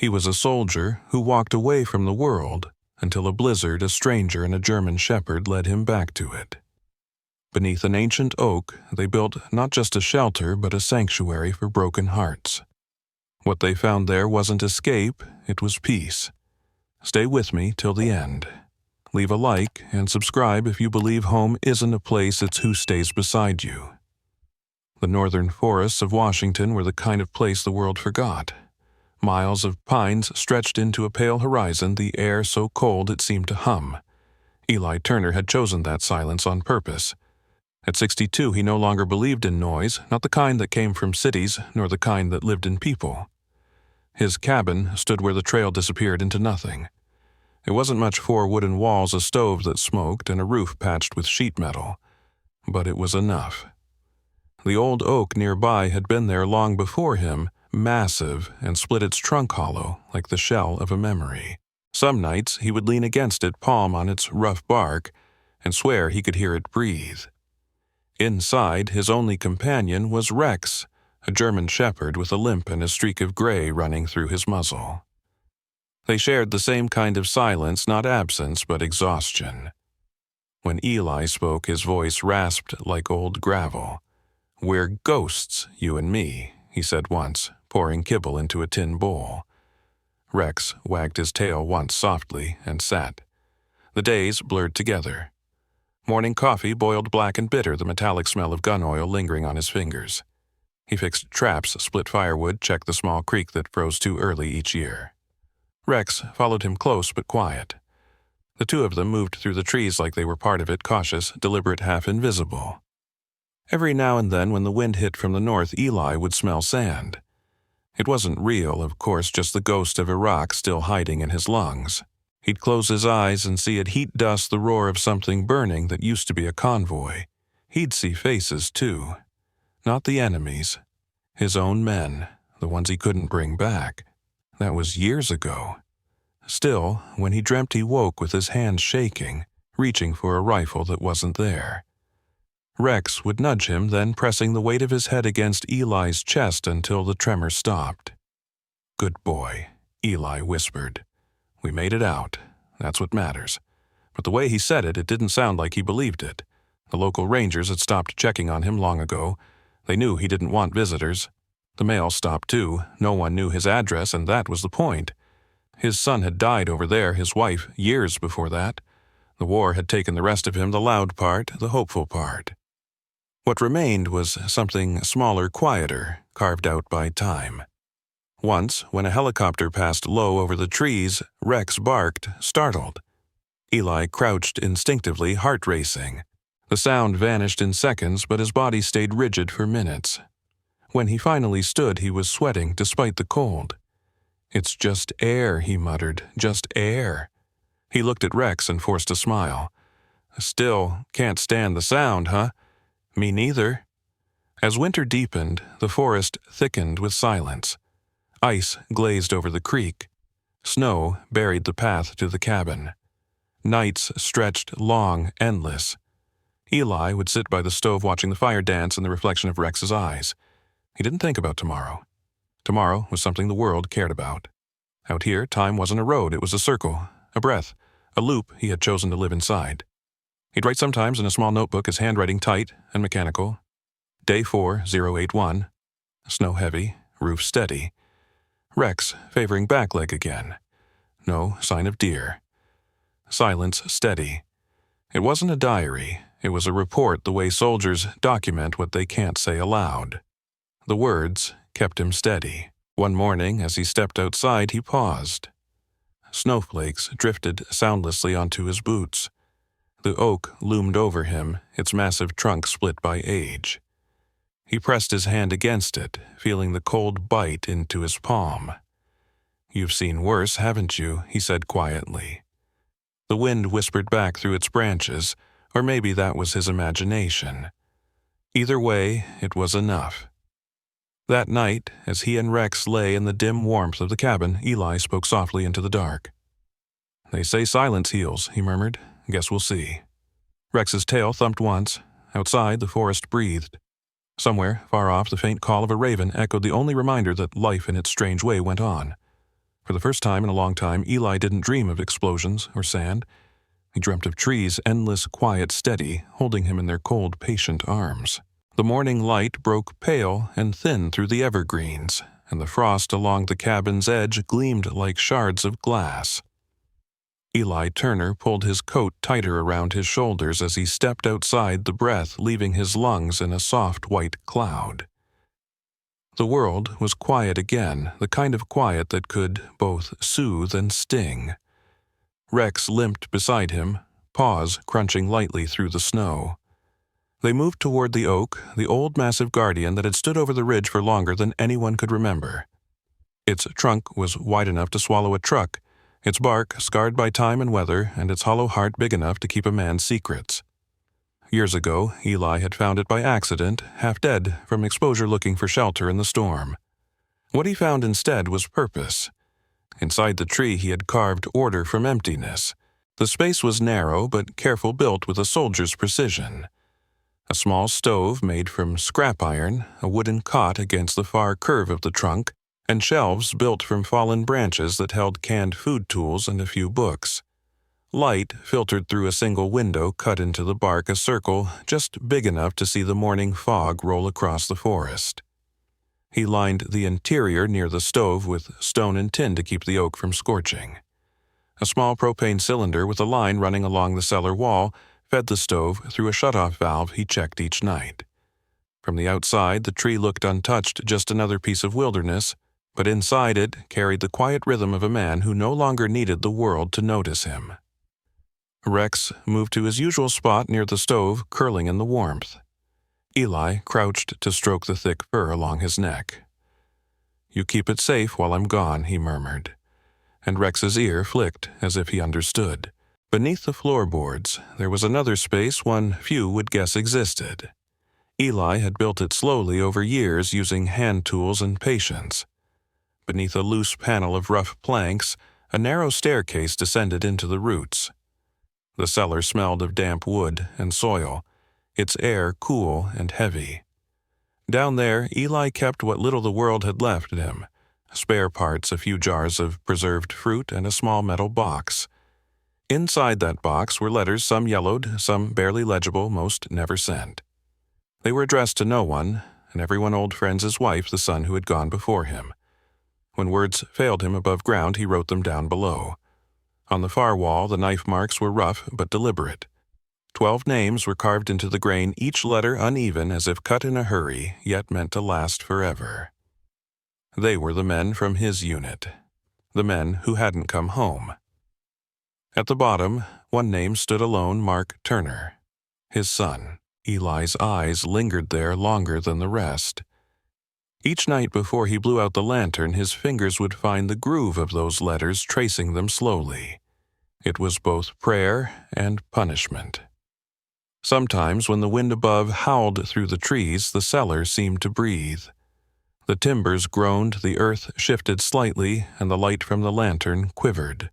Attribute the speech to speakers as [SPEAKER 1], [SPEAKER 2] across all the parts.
[SPEAKER 1] He was a soldier who walked away from the world until a blizzard, a stranger, and a German shepherd led him back to it. Beneath an ancient oak, they built not just a shelter but a sanctuary for broken hearts. What they found there wasn't escape, it was peace. Stay with me till the end. Leave a like and subscribe if you believe home isn't a place, it's who stays beside you. The northern forests of Washington were the kind of place the world forgot. Miles of pines stretched into a pale horizon, the air so cold it seemed to hum. Eli Turner had chosen that silence on purpose. At 62, he no longer believed in noise, not the kind that came from cities, nor the kind that lived in people. His cabin stood where the trail disappeared into nothing. It wasn't much, 4 wooden walls, a stove that smoked, and a roof patched with sheet metal. But it was enough. The old oak nearby had been there long before him, massive, and split its trunk hollow like the shell of a memory. Some nights he would lean against it, palm on its rough bark, and swear he could hear it breathe. Inside, his only companion was Rex, a German shepherd with a limp and a streak of gray running through his muzzle. They shared the same kind of silence, not absence, but exhaustion. When Eli spoke, his voice rasped like old gravel. "We're ghosts, you and me," he said once, pouring kibble into a tin bowl. Rex wagged his tail once softly and sat. The days blurred together. Morning coffee boiled black and bitter, the metallic smell of gun oil lingering on his fingers. He fixed traps, split firewood, checked the small creek that froze too early each year. Rex followed him close but quiet. The two of them moved through the trees like they were part of it, cautious, deliberate, half invisible. Every now and then, when the wind hit from the north, Eli would smell sand. It wasn't real, of course, just the ghost of Iraq still hiding in his lungs. He'd close his eyes and see it heat dust, the roar of something burning that used to be a convoy. He'd see faces, too. Not the enemies. His own men, the ones he couldn't bring back. That was years ago. Still, when he dreamt, he woke with his hands shaking, reaching for a rifle that wasn't there. Rex would nudge him, then pressing the weight of his head against Eli's chest until the tremor stopped. "Good boy," Eli whispered. "We made it out. That's what matters." But the way he said it, it didn't sound like he believed it. The local rangers had stopped checking on him long ago. They knew he didn't want visitors. The mail stopped too. No one knew his address, and that was the point. His son had died over there, his wife years before that. The war had taken the rest of him, the loud part, the hopeful part. What remained was something smaller, quieter, carved out by time. Once, when a helicopter passed low over the trees, Rex barked, startled. Eli crouched instinctively, heart racing. The sound vanished in seconds, but his body stayed rigid for minutes. When he finally stood, he was sweating despite the cold. "It's just air," he muttered, "just air." He looked at Rex and forced a smile. "Still can't stand the sound, huh?" "Me neither." As winter deepened, the forest thickened with silence. Ice glazed over the creek. Snow buried the path to the cabin. Nights stretched long, endless. Eli would sit by the stove watching the fire dance in the reflection of Rex's eyes. He didn't think about tomorrow. Tomorrow was something the world cared about. Out here, time wasn't a road, it was a circle, a breath, a loop he had chosen to live inside. He'd write sometimes in a small notebook, his handwriting tight and mechanical. Day 4081. Snow heavy, roof steady. Rex favoring back leg again. No sign of deer. Silence steady. It wasn't a diary. It was a report, the way soldiers document what they can't say aloud. The words kept him steady. One morning, as he stepped outside, he paused. Snowflakes drifted soundlessly onto his boots. The oak loomed over him, its massive trunk split by age. He pressed his hand against it, feeling the cold bite into his palm. "You've seen worse, haven't you?" he said quietly. The wind whispered back through its branches, or maybe that was his imagination. Either way, it was enough. That night, as he and Rex lay in the dim warmth of the cabin, Eli spoke softly into the dark. "They say silence heals," he murmured. "Guess we'll see." Rex's tail thumped once. Outside, the forest breathed. Somewhere, far off, the faint call of a raven echoed, the only reminder that life in its strange way went on. For the first time in a long time, Eli didn't dream of explosions or sand. He dreamt of trees, endless, quiet, steady, holding him in their cold, patient arms. The morning light broke pale and thin through the evergreens, and the frost along the cabin's edge gleamed like shards of glass. Eli Turner pulled his coat tighter around his shoulders as he stepped outside, the breath leaving his lungs in a soft white cloud. The world was quiet again, the kind of quiet that could both soothe and sting. Rex limped beside him, paws crunching lightly through the snow. They moved toward the oak, the old massive guardian that had stood over the ridge for longer than anyone could remember. Its trunk was wide enough to swallow a truck, its bark scarred by time and weather, and its hollow heart big enough to keep a man's secrets. Years ago, Eli had found it by accident, half dead from exposure looking for shelter in the storm. What he found instead was purpose. Inside the tree he had carved order from emptiness. The space was narrow but careful, built with a soldier's precision. A small stove made from scrap iron, a wooden cot against the far curve of the trunk, and shelves built from fallen branches that held canned food tools and a few books. Light filtered through a single window cut into the bark, a circle just big enough to see the morning fog roll across the forest. He lined the interior near the stove with stone and tin to keep the oak from scorching. A small propane cylinder with a line running along the cellar wall fed the stove through a shutoff valve he checked each night. From the outside, the tree looked untouched, just another piece of wilderness, but inside it carried the quiet rhythm of a man who no longer needed the world to notice him. Rex moved to his usual spot near the stove, curling in the warmth. Eli crouched to stroke the thick fur along his neck. "You keep it safe while I'm gone," he murmured, and Rex's ear flicked as if he understood. Beneath the floorboards, there was another space one few would guess existed. Eli had built it slowly over years using hand tools and patience. Beneath a loose panel of rough planks, a narrow staircase descended into the roots. The cellar smelled of damp wood and soil, its air cool and heavy. Down there, Eli kept what little the world had left him: spare parts, a few jars of preserved fruit, and a small metal box. Inside that box were letters, some yellowed, some barely legible, most never sent. They were addressed to no one, and everyone old friend's wife, the son who had gone before him. When words failed him above ground, he wrote them down below. On the far wall, the knife marks were rough but deliberate. 12 names were carved into the grain, each letter uneven as if cut in a hurry, yet meant to last forever. They were the men from his unit, the men who hadn't come home. At the bottom, one name stood alone: Mark Turner, his son. Eli's eyes lingered there longer than the rest. Each night before he blew out the lantern, his fingers would find the groove of those letters, tracing them slowly. It was both prayer and punishment. Sometimes, when the wind above howled through the trees, the cellar seemed to breathe. The timbers groaned, the earth shifted slightly, and the light from the lantern quivered.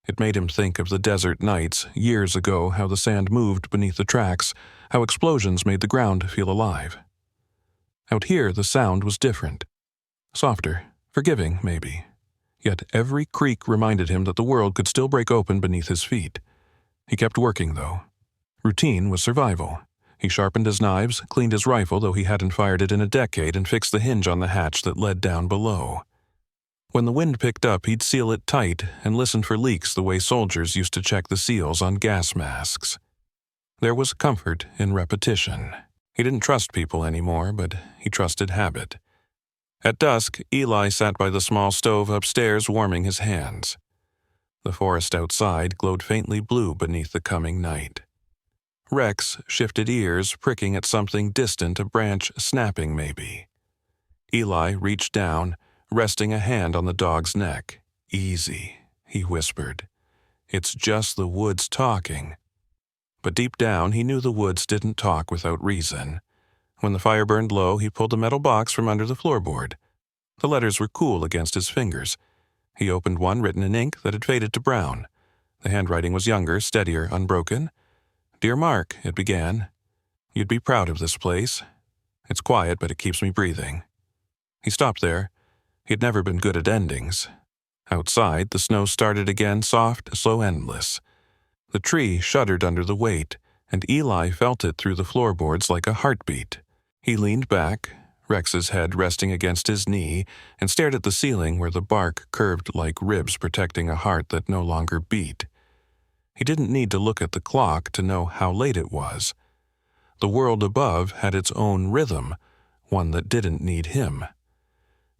[SPEAKER 1] It made him think of the desert nights years ago, how the sand moved beneath the tracks, how explosions made the ground feel alive. Out here, the sound was different. Softer, forgiving, maybe. Yet every creak reminded him that the world could still break open beneath his feet. He kept working, though. Routine was survival. He sharpened his knives, cleaned his rifle, though he hadn't fired it in a decade, and fixed the hinge on the hatch that led down below. When the wind picked up, he'd seal it tight and listen for leaks the way soldiers used to check the seals on gas masks. There was comfort in repetition. He didn't trust people anymore, but he trusted habit. At dusk, Eli sat by the small stove upstairs, warming his hands. The forest outside glowed faintly blue beneath the coming night. Rex shifted ears, pricking at something distant, a branch snapping maybe. Eli reached down, resting a hand on the dog's neck. "Easy," he whispered. "It's just the woods talking." But deep down, he knew the woods didn't talk without reason. When the fire burned low, he pulled the metal box from under the floorboard. The letters were cool against his fingers. He opened one written in ink that had faded to brown. The handwriting was younger, steadier, unbroken. "Dear Mark," it began, "you'd be proud of this place. It's quiet, but it keeps me breathing." He stopped there. He had never been good at endings. Outside, the snow started again, soft, slow, endless. The tree shuddered under the weight, and Eli felt it through the floorboards like a heartbeat. He leaned back, Rex's head resting against his knee, and stared at the ceiling where the bark curved like ribs protecting a heart that no longer beat. He didn't need to look at the clock to know how late it was. The world above had its own rhythm, one that didn't need him.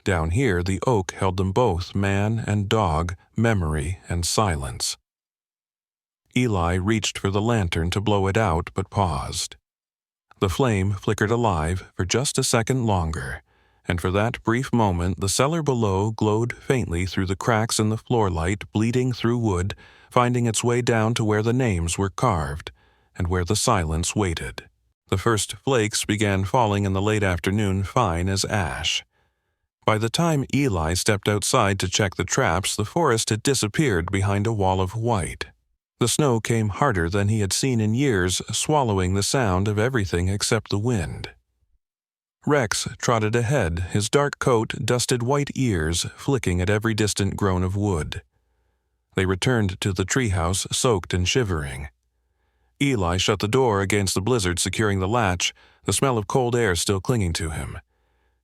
[SPEAKER 1] Down here, the oak held them both, man and dog, memory and silence. Eli reached for the lantern to blow it out, but paused. The flame flickered alive for just a second longer, and for that brief moment the cellar below glowed faintly through the cracks in the floor light, bleeding through wood, finding its way down to where the names were carved, and where the silence waited. The first flakes began falling in the late afternoon, fine as ash. By the time Eli stepped outside to check the traps, the forest had disappeared behind a wall of white. The snow came harder than he had seen in years, swallowing the sound of everything except the wind. Rex trotted ahead, his dark coat dusted white ears flicking at every distant groan of wood. They returned to the treehouse, soaked and shivering. Eli shut the door against the blizzard, securing the latch, the smell of cold air still clinging to him.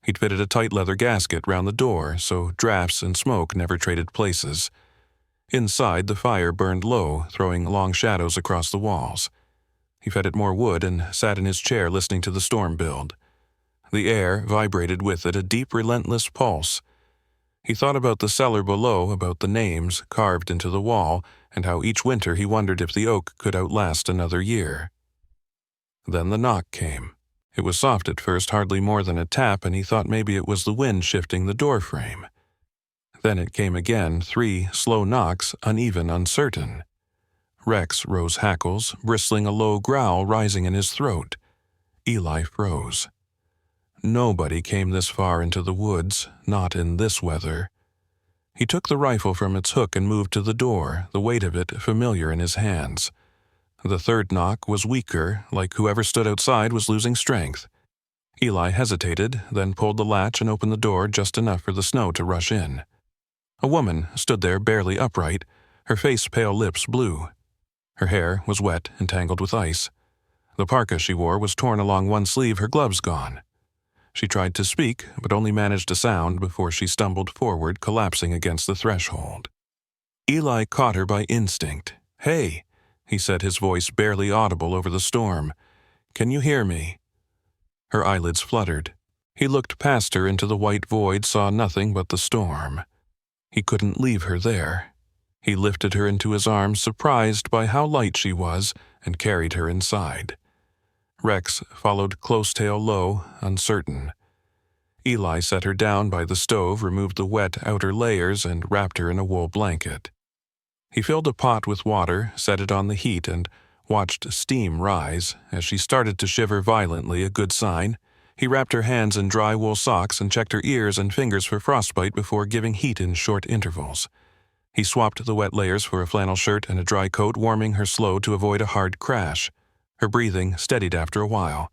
[SPEAKER 1] He'd fitted a tight leather gasket round the door, so drafts and smoke never traded places. Inside, the fire burned low, throwing long shadows across the walls. He fed it more wood and sat in his chair listening to the storm build. The air vibrated with it, a deep, relentless pulse. He thought about the cellar below, about the names carved into the wall, and how each winter he wondered if the oak could outlast another year. Then the knock came. It was soft at first, hardly more than a tap, and he thought maybe it was the wind shifting the door frame. Then it came again, 3 slow knocks, uneven, uncertain. Rex rose hackles, bristling a low growl rising in his throat. Eli froze. Nobody came this far into the woods, not in this weather. He took the rifle from its hook and moved to the door, the weight of it familiar in his hands. The third knock was weaker, like whoever stood outside was losing strength. Eli hesitated, then pulled the latch and opened the door just enough for the snow to rush in. A woman stood there barely upright, her face pale lips blue. Her hair was wet and tangled with ice. The parka she wore was torn along one sleeve, her gloves gone. She tried to speak, but only managed a sound before she stumbled forward, collapsing against the threshold. Eli caught her by instinct. "Hey," he said, his voice barely audible over the storm. "Can you hear me?" Her eyelids fluttered. He looked past her into the white void, saw nothing but the storm. He couldn't leave her there. He lifted her into his arms, surprised by how light she was, and carried her inside. Rex followed close tail low, uncertain. Eli set her down by the stove, removed the wet outer layers, and wrapped her in a wool blanket. He filled a pot with water, set it on the heat, and watched steam rise. As she started to shiver violently, a good sign, he wrapped her hands in dry wool socks and checked her ears and fingers for frostbite before giving heat in short intervals. He swapped the wet layers for a flannel shirt and a dry coat, warming her slow to avoid a hard crash. Her breathing steadied after a while.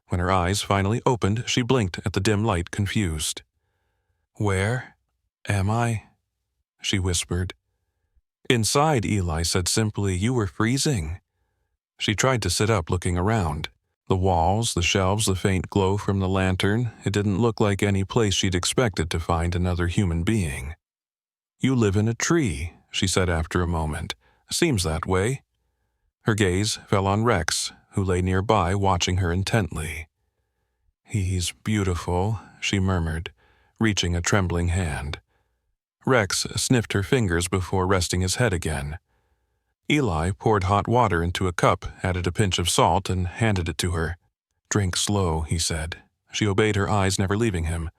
[SPEAKER 1] When her eyes finally opened, she blinked at the dim light, confused. "Where am I?" she whispered. "Inside," Eli said simply. "You were freezing." She tried to sit up, looking around. The walls, the shelves, the faint glow from the lantern, it didn't look like any place she'd expected to find another human being. "You live in a tree," she said after a moment. "Seems that way." Her gaze fell on Rex, who lay nearby, watching her intently. "He's beautiful," she murmured, reaching a trembling hand. Rex sniffed her fingers before resting his head again. Eli poured hot water into a cup, added a pinch of salt, and handed it to her. "Drink slow," he said. She obeyed, her eyes never leaving him.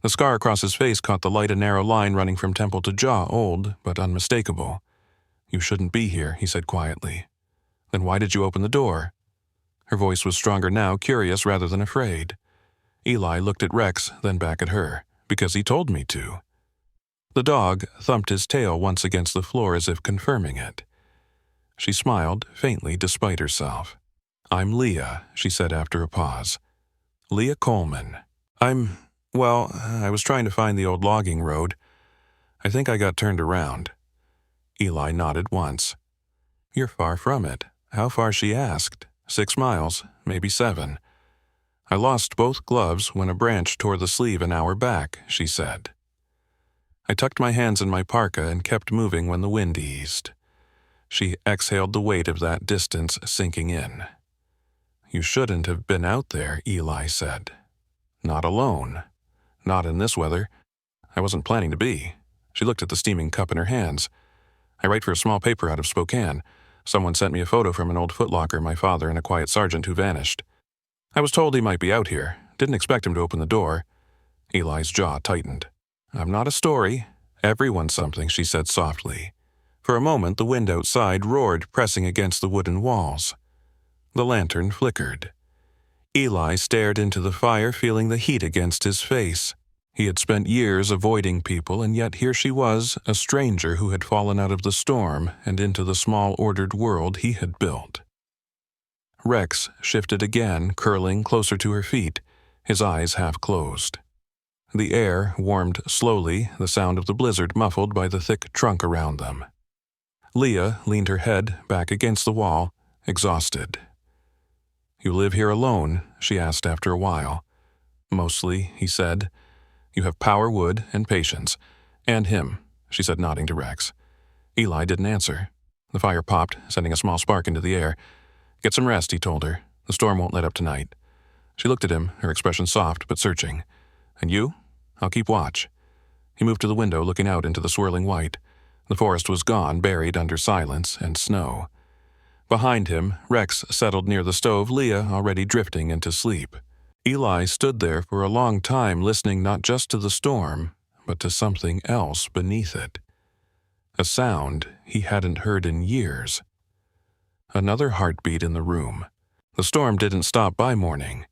[SPEAKER 1] The scar across his face caught the light, a narrow line running from temple to jaw, old but unmistakable. "You shouldn't be here," he said quietly. "Then why did you open the door?" Her voice was stronger now, curious rather than afraid. Eli looked at Rex, then back at her. "Because he told me to." The dog thumped his tail once against the floor as if confirming it. She smiled, faintly despite herself. "I'm Leah," she said after a pause. "Leah Coleman. I was trying to find the old logging road. I think I got turned around. Eli nodded once. You're far from it. How far, she asked. 6 miles, maybe 7. I lost both gloves when a branch tore the sleeve an hour back, she said. I tucked my hands in my parka and kept moving when the wind eased. She exhaled the weight of that distance sinking in. You shouldn't have been out there, Eli said. Not alone. Not in this weather. I wasn't planning to be. She looked at the steaming cup in her hands. I write for a small paper out of Spokane. Someone sent me a photo from an old footlocker, my father and a quiet sergeant who vanished. I was told he might be out here. Didn't expect him to open the door. Eli's jaw tightened. I'm not a story. Everyone's something, she said softly. For a moment, the wind outside roared, pressing against the wooden walls. The lantern flickered. Eli stared into the fire, feeling the heat against his face. He had spent years avoiding people, and yet here she was, a stranger who had fallen out of the storm and into the small, ordered world he had built. Rex shifted again, curling closer to her feet, his eyes half closed. The air warmed slowly, the sound of the blizzard muffled by the thick trunk around them. Leah leaned her head back against the wall, exhausted. You live here alone? She asked after a while. Mostly, he said. You have power, wood, and patience. And him, she said, nodding to Rex. Eli didn't answer. The fire popped, sending a small spark into the air. Get some rest, he told her. The storm won't let up tonight. She looked at him, her expression soft but searching. And you? I'll keep watch. He moved to the window, looking out into the swirling white. The forest was gone, buried under silence and snow. Behind him, Rex settled near the stove, Leah already drifting into sleep. Eli stood there for a long time, listening not just to the storm, but to something else beneath it. A sound he hadn't heard in years. Another heartbeat in the room. The storm didn't stop by morning.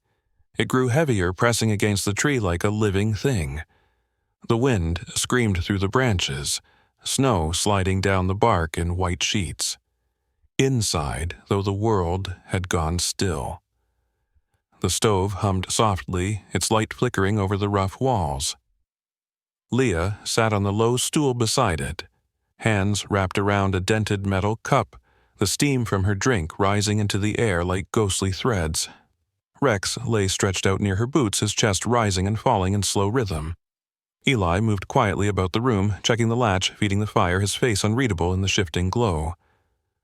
[SPEAKER 1] It grew heavier, pressing against the tree like a living thing. The wind screamed through the branches, snow sliding down the bark in white sheets. Inside, though, the world had gone still. The stove hummed softly, its light flickering over the rough walls. Leah sat on the low stool beside it, hands wrapped around a dented metal cup, the steam from her drink rising into the air like ghostly threads. Rex lay stretched out near her boots, his chest rising and falling in slow rhythm. Eli moved quietly about the room, checking the latch, feeding the fire, his face unreadable in the shifting glow.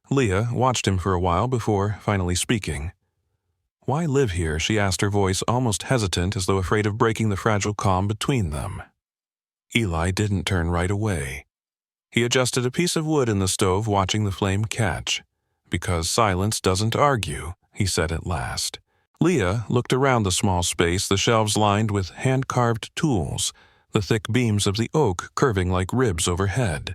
[SPEAKER 1] Leah watched him for a while before finally speaking. Why live here? She asked, her voice almost hesitant, as though afraid of breaking the fragile calm between them. Eli didn't turn right away. He adjusted a piece of wood in the stove, watching the flame catch. Because silence doesn't argue, he said at last. Leah looked around the small space, the shelves lined with hand-carved tools, the thick beams of the oak curving like ribs overhead.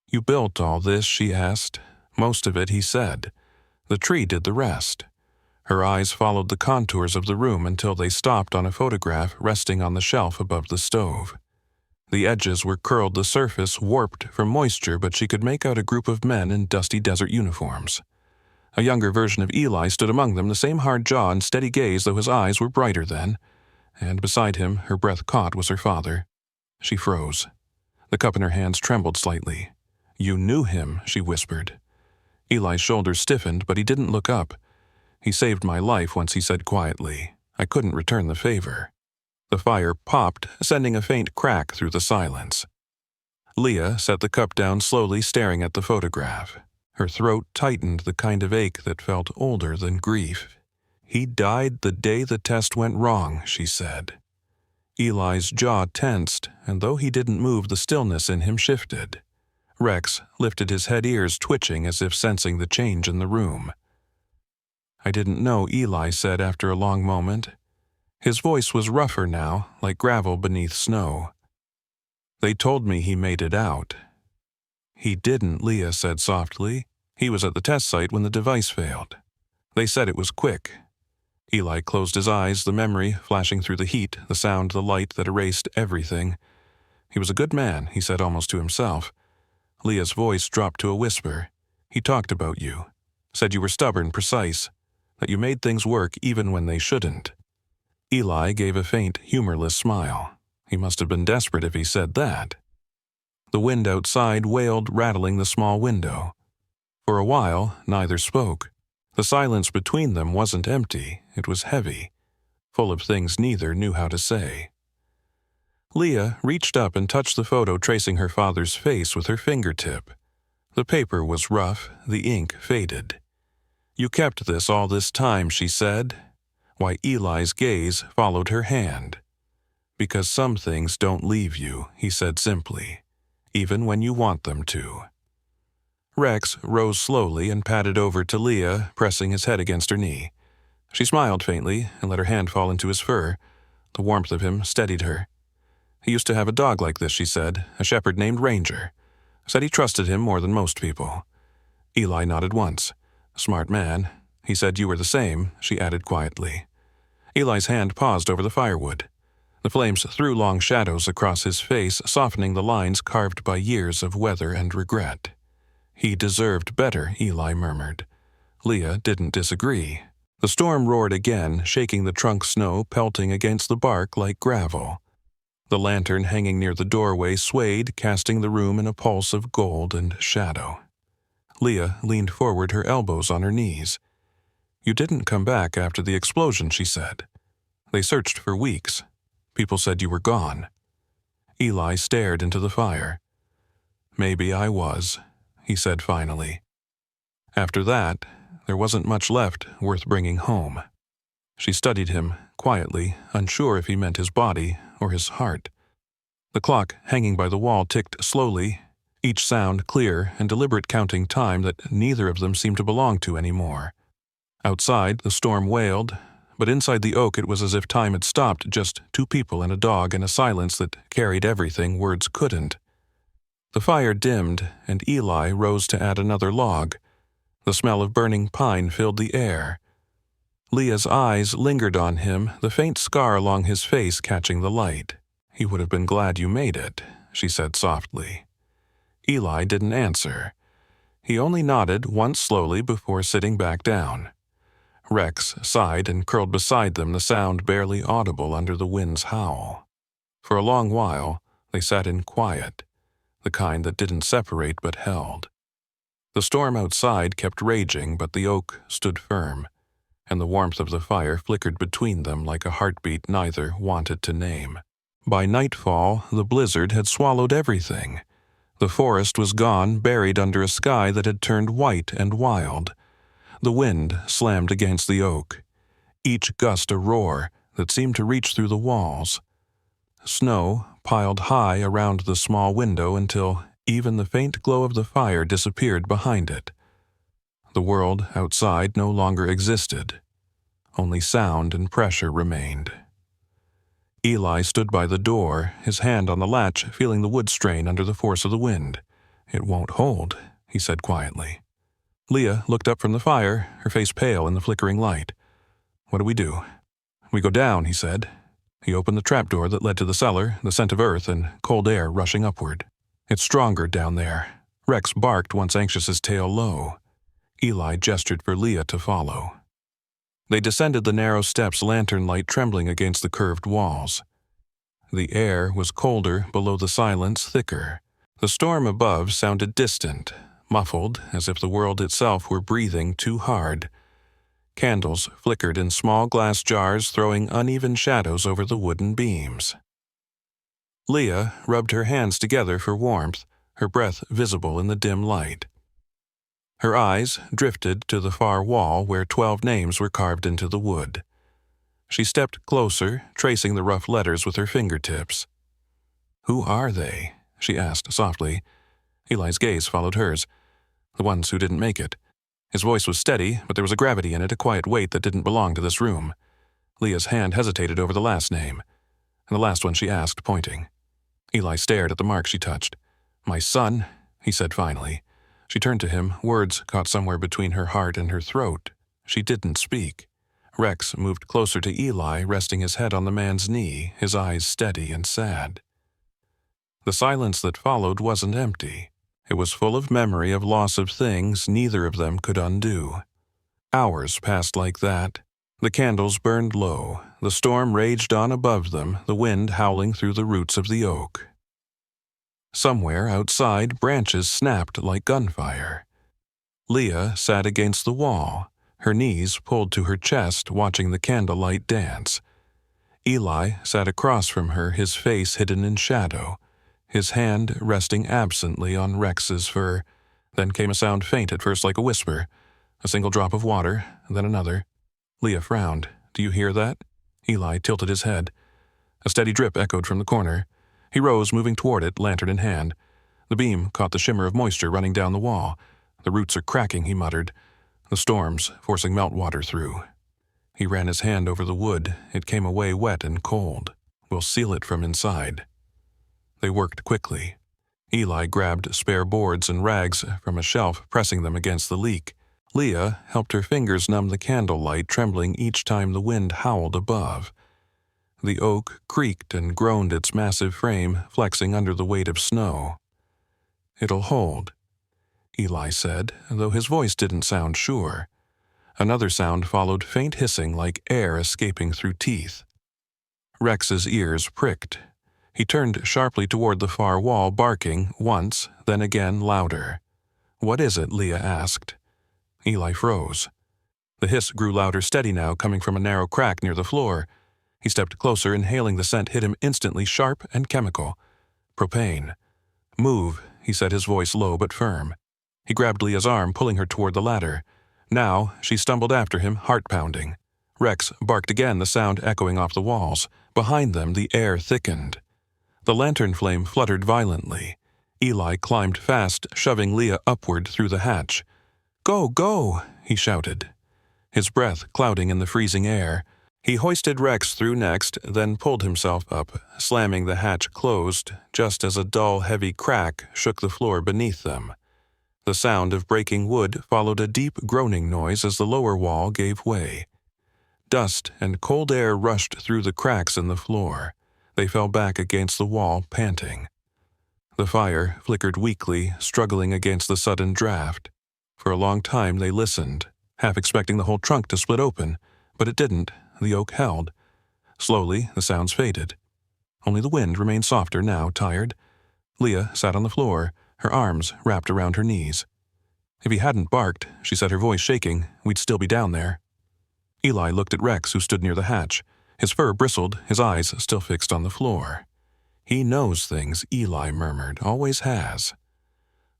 [SPEAKER 1] You built all this, she asked. Most of it, he said. The tree did the rest. Her eyes followed the contours of the room until they stopped on a photograph resting on the shelf above the stove. The edges were curled, the surface warped from moisture, but she could make out a group of men in dusty desert uniforms. A younger version of Eli stood among them, the same hard jaw and steady gaze, though his eyes were brighter then. And beside him, her breath caught, was her father. She froze. The cup in her hands trembled slightly. You knew him, she whispered. Eli's shoulders stiffened, but he didn't look up. He saved my life once, he said quietly. I couldn't return the favor. The fire popped, sending a faint crack through the silence. Leah set the cup down slowly, staring at the photograph. Her throat tightened, the kind of ache that felt older than grief. He died the day the test went wrong, she said. Eli's jaw tensed, and though he didn't move, the stillness in him shifted. Rex lifted his head, ears twitching as if sensing the change in the room. I didn't know, Eli said after a long moment. His voice was rougher now, like gravel beneath snow. They told me he made it out. He didn't, Leah said softly. He was at the test site when the device failed. They said it was quick. Eli closed his eyes, the memory flashing through the heat, the sound, the light that erased everything. He was a good man, he said almost to himself. Leah's voice dropped to a whisper. He talked about you. Said you were stubborn, precise. That you made things work even when they shouldn't. Eli gave a faint, humorless smile. He must have been desperate if he said that. The wind outside wailed, rattling the small window. For a while, neither spoke. The silence between them wasn't empty, it was heavy, full of things neither knew how to say. Leah reached up and touched the photo tracing her father's face with her fingertip. The paper was rough, the ink faded. "You kept this all this time," she said. Why, Eli's gaze followed her hand. "Because some things don't leave you," he said simply, "even when you want them to." Rex rose slowly and padded over to Leah, pressing his head against her knee. She smiled faintly and let her hand fall into his fur. The warmth of him steadied her. He used to have a dog like this, she said, a shepherd named Ranger. Said he trusted him more than most people. Eli nodded once. "Smart man." He said you were the same, she added quietly. Eli's hand paused over the firewood. The flames threw long shadows across his face, softening the lines carved by years of weather and regret. "He deserved better," Eli murmured. Leah didn't disagree. The storm roared again, shaking the trunk snow, pelting against the bark like gravel. The lantern hanging near the doorway swayed, casting the room in a pulse of gold and shadow. Leah leaned forward, her elbows on her knees. "You didn't come back after the explosion," she said. "They searched for weeks. People said you were gone." Eli stared into the fire. "Maybe I was," he said finally. After that, there wasn't much left worth bringing home. She studied him quietly, unsure if he meant his body or his heart. The clock hanging by the wall ticked slowly, each sound clear and deliberate, counting time that neither of them seemed to belong to anymore. Outside, the storm wailed, but inside the oak it was as if time had stopped, just two people and a dog in a silence that carried everything words couldn't. The fire dimmed, and Eli rose to add another log. The smell of burning pine filled the air. Leah's eyes lingered on him, the faint scar along his face catching the light. "He would have been glad you made it," she said softly. Eli didn't answer. He only nodded once slowly before sitting back down. Rex sighed and curled beside them, the sound barely audible under the wind's howl. For a long while, they sat in quiet, the kind that didn't separate but held. The storm outside kept raging, but the oak stood firm, and the warmth of the fire flickered between them like a heartbeat neither wanted to name. By nightfall, the blizzard had swallowed everything. The forest was gone, buried under a sky that had turned white and wild. The wind slammed against the oak, each gust a roar that seemed to reach through the walls. Snow piled high around the small window until even the faint glow of the fire disappeared behind it. The world outside no longer existed. Only sound and pressure remained. Eli stood by the door, his hand on the latch, feeling the wood strain under the force of the wind. "It won't hold," he said quietly. Leah looked up from the fire, her face pale in the flickering light. "What do we do?" "We go down," he said. He opened the trapdoor that led to the cellar, the scent of earth and cold air rushing upward. "It's stronger down there." Rex barked, once anxious, his tail low. Eli gestured for Leah to follow. They descended the narrow steps, lantern light trembling against the curved walls. The air was colder, below the silence thicker. The storm above sounded distant, muffled, as if the world itself were breathing too hard. Candles flickered in small glass jars, throwing uneven shadows over the wooden beams. Leah rubbed her hands together for warmth, her breath visible in the dim light. Her eyes drifted to the far wall where 12 names were carved into the wood. She stepped closer, tracing the rough letters with her fingertips. "Who are they?" she asked softly. Eli's gaze followed hers. "The ones who didn't make it." His voice was steady, but there was a gravity in it, a quiet weight that didn't belong to this room. Leah's hand hesitated over the last name, and the last one she asked, pointing. Eli stared at the mark she touched. "My son," he said finally. She turned to him, words caught somewhere between her heart and her throat. She didn't speak. Rex moved closer to Eli, resting his head on the man's knee, his eyes steady and sad. The silence that followed wasn't empty. It was full of memory of loss of things neither of them could undo. Hours passed like that. The candles burned low. The storm raged on above them, the wind howling through the roots of the oak. Somewhere outside, branches snapped like gunfire. Leah sat against the wall, her knees pulled to her chest, watching the candlelight dance. Eli sat across from her, his face hidden in shadow, his hand resting absently on Rex's fur. Then came a sound faint at first like a whisper, a single drop of water, then another. Leah frowned. "Do you hear that?" Eli tilted his head. A steady drip echoed from the corner. He rose, moving toward it, lantern in hand. The beam caught the shimmer of moisture running down the wall. "The roots are cracking," he muttered. "The storm's forcing meltwater through." He ran his hand over the wood. It came away wet and cold. "We'll seal it from inside." They worked quickly. Eli grabbed spare boards and rags from a shelf, pressing them against the leak. Leah helped her fingers numb the candlelight, trembling each time the wind howled above. The oak creaked and groaned its massive frame, flexing under the weight of snow. "It'll hold," Eli said, though his voice didn't sound sure. Another sound followed, faint hissing like air escaping through teeth. Rex's ears pricked. He turned sharply toward the far wall, barking once, then again louder. "What is it?" Leah asked. Eli froze. The hiss grew louder, steady now, coming from a narrow crack near the floor. He stepped closer, inhaling the scent hit him instantly, sharp and chemical. "Propane." "Move," he said, his voice low but firm. He grabbed Leah's arm, pulling her toward the ladder. Now she stumbled after him, heart pounding. Rex barked again, the sound echoing off the walls. Behind them, the air thickened. The lantern flame fluttered violently. Eli climbed fast, shoving Leah upward through the hatch. "Go, go!" he shouted, his breath clouding in the freezing air. He hoisted Rex through next, then pulled himself up, slamming the hatch closed, just as a dull, heavy crack shook the floor beneath them. The sound of breaking wood followed a deep groaning noise as the lower wall gave way. Dust and cold air rushed through the cracks in the floor. They fell back against the wall, panting. The fire flickered weakly, struggling against the sudden draft. For a long time they listened, half expecting the whole trunk to split open, but it didn't. The oak held. Slowly, the sounds faded. Only the wind remained softer now, tired. Leah sat on the floor, her arms wrapped around her knees. "If he hadn't barked," she said, her voice shaking, "we'd still be down there." Eli looked at Rex, who stood near the hatch. His fur bristled, his eyes still fixed on the floor. "He knows things," Eli murmured, "always has."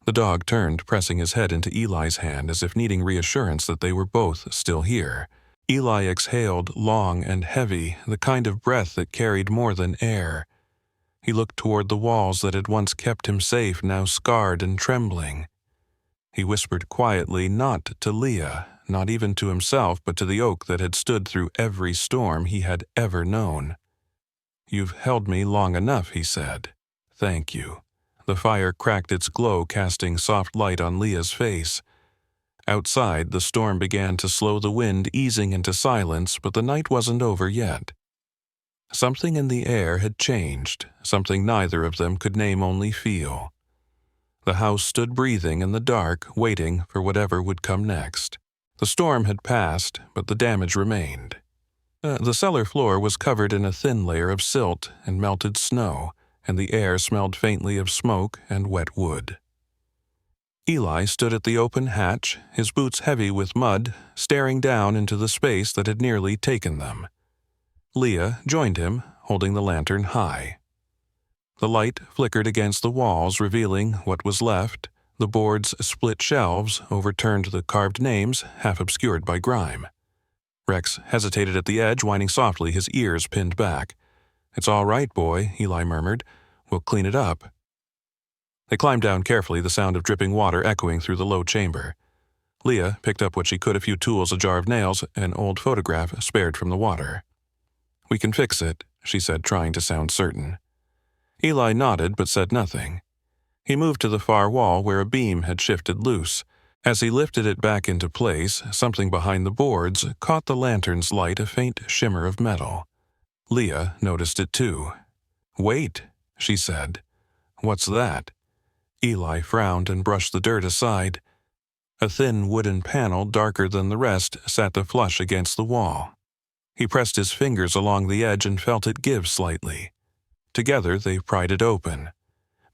[SPEAKER 1] The dog turned, pressing his head into Eli's hand as if needing reassurance that they were both still here. Eli exhaled, long and heavy, the kind of breath that carried more than air. He looked toward the walls that had once kept him safe, now scarred and trembling. He whispered quietly, not to Leah, not even to himself, but to the oak that had stood through every storm he had ever known. "You've held me long enough," he said. "Thank you." The fire cracked its glow, casting soft light on Leah's face. Outside, the storm began to slow the wind, easing into silence, but the night wasn't over yet. Something in the air had changed, something neither of them could name, only feel. The house stood breathing in the dark, waiting for whatever would come next. The storm had passed, but the damage remained. The cellar floor was covered in a thin layer of silt and melted snow, and the air smelled faintly of smoke and wet wood. Eli stood at the open hatch, his boots heavy with mud, staring down into the space that had nearly taken them. Leah joined him, holding the lantern high. The light flickered against the walls, revealing what was left. The board's split shelves overturned, the carved names half obscured by grime. Rex hesitated at the edge, whining softly, his ears pinned back. "It's all right, boy," Eli murmured. "We'll clean it up." They climbed down carefully, the sound of dripping water echoing through the low chamber. Leah picked up what she could, a few tools, a jar of nails, an old photograph spared from the water. "We can fix it," she said, trying to sound certain. Eli nodded but said nothing. He moved to the far wall where a beam had shifted loose. As he lifted it back into place, something behind the boards caught the lantern's light, a faint shimmer of metal. Leah noticed it too. "Wait," she said. "What's that?" Eli frowned and brushed the dirt aside. A thin wooden panel, darker than the rest, sat flush against the wall. He pressed his fingers along the edge and felt it give slightly. Together they pried it open.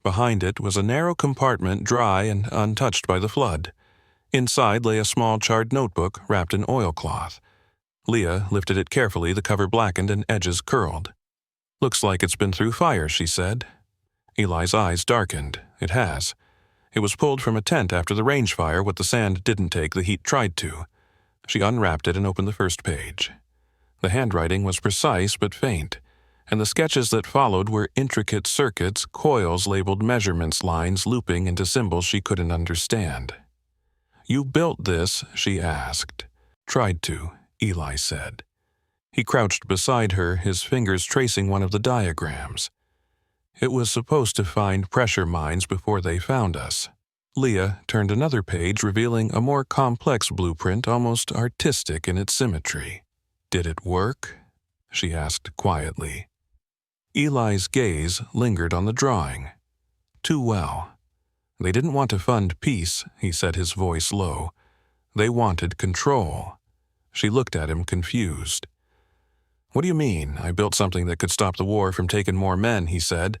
[SPEAKER 1] Behind it was a narrow compartment, dry and untouched by the flood. Inside lay a small charred notebook wrapped in oilcloth. Leah lifted it carefully, the cover blackened and edges curled. "Looks like it's been through fire," she said. Eli's eyes darkened. "It has. It was pulled from a tent after the range fire. What the sand didn't take, the heat tried to." She unwrapped it and opened the first page. The handwriting was precise but faint, and the sketches that followed were intricate circuits, coils labeled measurements, lines looping into symbols she couldn't understand. "You built this?" she asked. "Tried to," Eli said. He crouched beside her, his fingers tracing one of the diagrams. "It was supposed to find pressure mines before they found us." Leah turned another page, revealing a more complex blueprint, almost artistic in its symmetry. "Did it work?" she asked quietly. Eli's gaze lingered on the drawing. "Too well. They didn't want to fund peace," he said, his voice low. "They wanted control." She looked at him, confused. "What do you mean? I built something that could stop the war from taking more men," he said.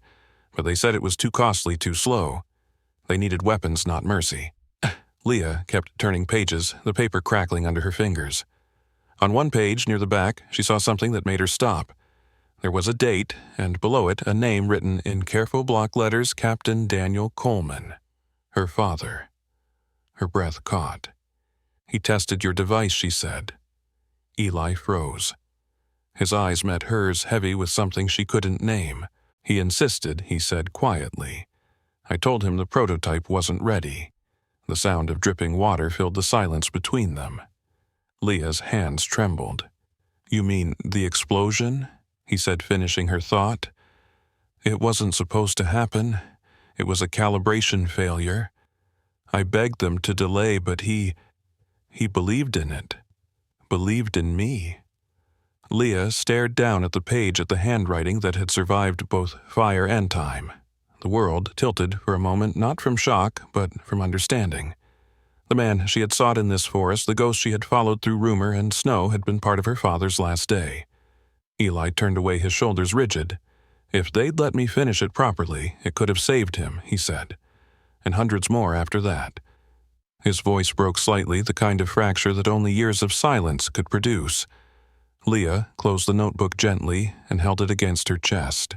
[SPEAKER 1] "But they said it was too costly, too slow. They needed weapons, not mercy." Leah kept turning pages, the paper crackling under her fingers. On one page, near the back, she saw something that made her stop. There was a date, and below it a name written in careful block letters, Captain Daniel Coleman. Her father. Her breath caught. "He tested your device," she said. Eli froze. His eyes met hers, heavy with something she couldn't name. "He insisted," he said quietly. "I told him the prototype wasn't ready." The sound of dripping water filled the silence between them. Leah's hands trembled. "You mean the explosion?" he said, finishing her thought. "It wasn't supposed to happen. It was a calibration failure. I begged them to delay, but he believed in it. Believed in me." Leah stared down at the page, at the handwriting that had survived both fire and time. The world tilted for a moment, not from shock, but from understanding. The man she had sought in this forest, the ghost she had followed through rumor and snow, had been part of her father's last day. Eli turned away, his shoulders rigid. "If they'd let me finish it properly, it could have saved him," he said. "And hundreds more after that." His voice broke slightly, the kind of fracture that only years of silence could produce. Leah closed the notebook gently and held it against her chest.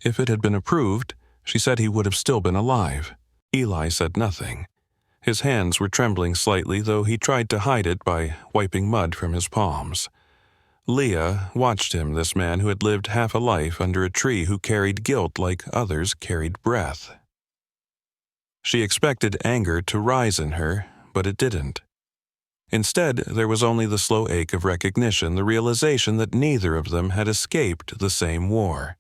[SPEAKER 1] If it had been approved, she said he would have still been alive. Eli said nothing. His hands were trembling slightly, though he tried to hide it by wiping mud from his palms. Leah watched him, this man who had lived half a life under a tree, who carried guilt like others carried breath. She expected anger to rise in her, but it didn't. Instead, there was only the slow ache of recognition, the realization that neither of them had escaped the same war.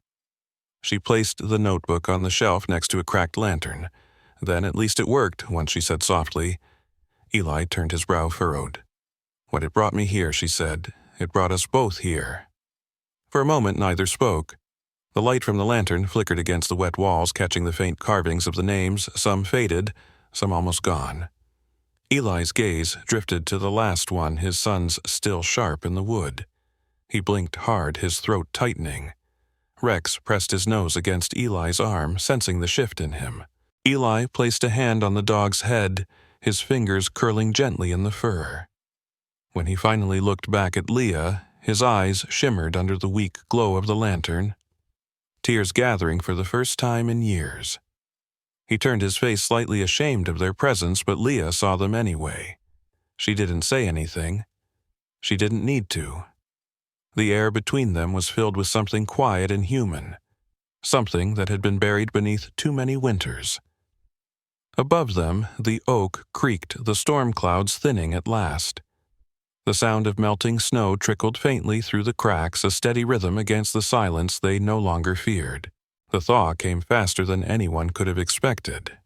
[SPEAKER 1] She placed the notebook on the shelf next to a cracked lantern. "Then at least it worked," once she said softly. Eli turned, his brow furrowed. "What it brought me here," she said. "It brought us both here." For a moment neither spoke. The light from the lantern flickered against the wet walls, catching the faint carvings of the names, some faded, some almost gone. Eli's gaze drifted to the last one, his son's still sharp in the wood. He blinked hard, his throat tightening. Rex pressed his nose against Eli's arm, sensing the shift in him. Eli placed a hand on the dog's head, his fingers curling gently in the fur. When he finally looked back at Leah, his eyes shimmered under the weak glow of the lantern, tears gathering for the first time in years. He turned his face, slightly ashamed of their presence, but Leah saw them anyway. She didn't say anything. She didn't need to. The air between them was filled with something quiet and human, something that had been buried beneath too many winters. Above them, the oak creaked, the storm clouds thinning at last. The sound of melting snow trickled faintly through the cracks, a steady rhythm against the silence they no longer feared. The thaw came faster than anyone could have expected.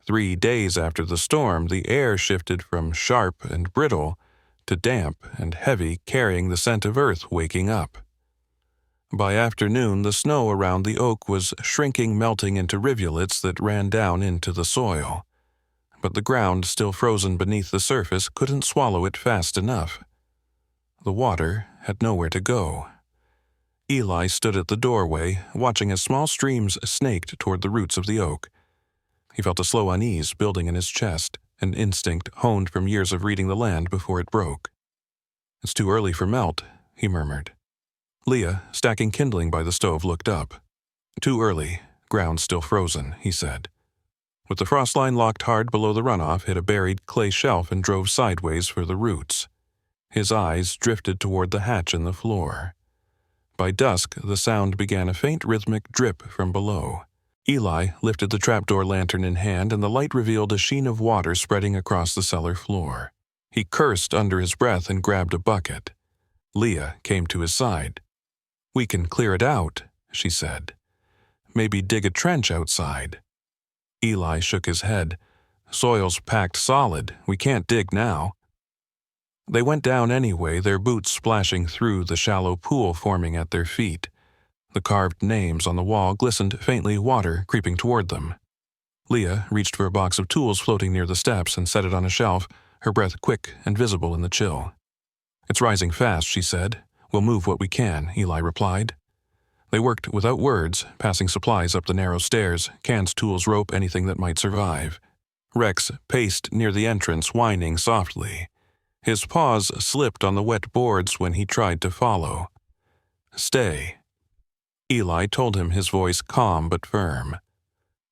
[SPEAKER 1] 3 days after the storm, the air shifted from sharp and brittle to damp and heavy, carrying the scent of earth waking up. By afternoon, the snow around the oak was shrinking, melting into rivulets that ran down into the soil. But the ground, still frozen beneath the surface, couldn't swallow it fast enough. The water had nowhere to go. Eli stood at the doorway, watching as small streams snaked toward the roots of the oak. He felt a slow unease building in his chest, an instinct honed from years of reading the land before it broke. "It's too early for melt," he murmured. Leah, stacking kindling by the stove, looked up. "Too early. Ground still frozen," he said. With the frost line locked hard below the runoff, hit a buried clay shelf and drove sideways for the roots. His eyes drifted toward the hatch in the floor. By dusk, the sound began a faint rhythmic drip from below. Eli lifted the trapdoor lantern in hand, and the light revealed a sheen of water spreading across the cellar floor. He cursed under his breath and grabbed a bucket. Leah came to his side. "We can clear it out," she said. "Maybe dig a trench outside." Eli shook his head. "Soil's packed solid. We can't dig now." They went down anyway, their boots splashing through the shallow pool forming at their feet. The carved names on the wall glistened faintly, water creeping toward them. Leah reached for a box of tools floating near the steps and set it on a shelf, her breath quick and visible in the chill. "It's rising fast," she said. "We'll move what we can," Eli replied. They worked without words, passing supplies up the narrow stairs, cans, tools, rope, anything that might survive. Rex paced near the entrance, whining softly. His paws slipped on the wet boards when he tried to follow. "Stay." Eli told him, his voice calm but firm.